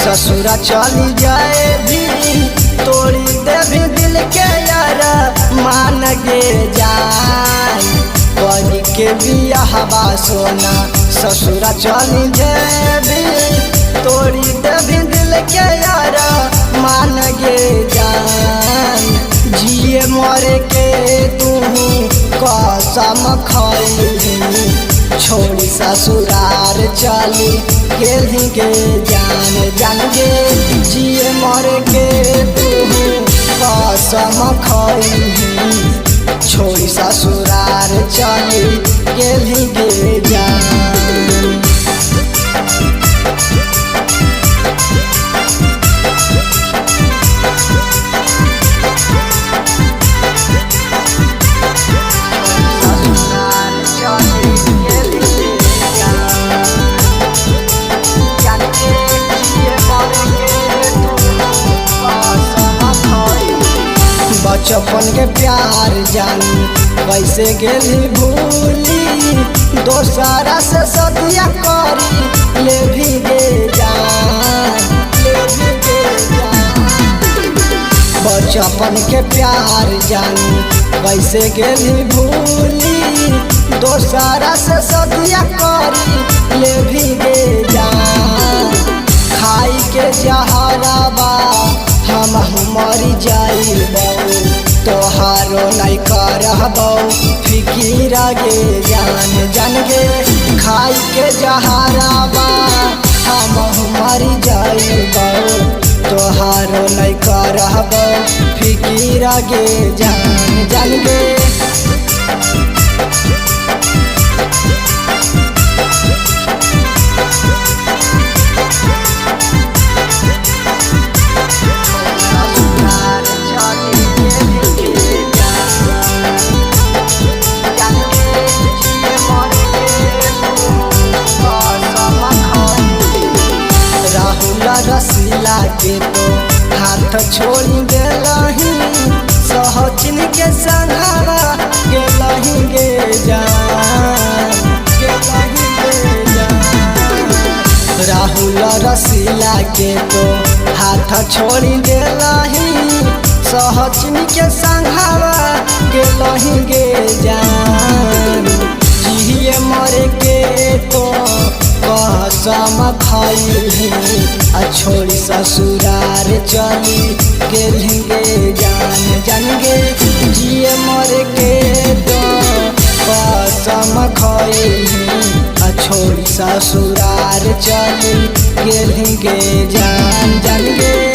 ससुरा चली जाए भी तोड़ी दे भी दिल के यार मान गे जान करी के बियाहवा सोना ससुरा चली जाए भी तोड़ी दे भी दिल के यार मान गे जान जिए मरे के तू कसम खइली छोड़ी ससुरार चली गेली गे जान जान गे जिए मरे के तू कसम खइली छोड़ी ससुरार चली गेली गे जान। बचपन के प्यार जानी कैसे गेली भूली दोसरा से सदिया करी ले भी गे जान ले भी गे जान। बचपन के प्यार जानी कैसे गेली भूली दोसरा से सदिया करी ले भी गे जान खाई के जहराबा हम मरी जाइबौ तोहारो नहीं करबौ फिकीर गे जान जान गे खाई के जहराबा हम मरी जाइबौ तोहारो नहीं करबौ फिकीर गे जान जान गे। रसीला के तो हाथ छोड़ी गेलही सहचिन के संघावा गेलही गे जान गेलही गे जान। राहुल रसीला के तो हाथ छोड़ी गेलही सहचिन के संघावा गेलही गे जान जिए मरे के तो कसम खइली छोड़ी ससुरार चली गेली गे जान जान गे जिए मरे के तो कसम खइली छोड़ी ससुरार चली गेली गे जान जान गे।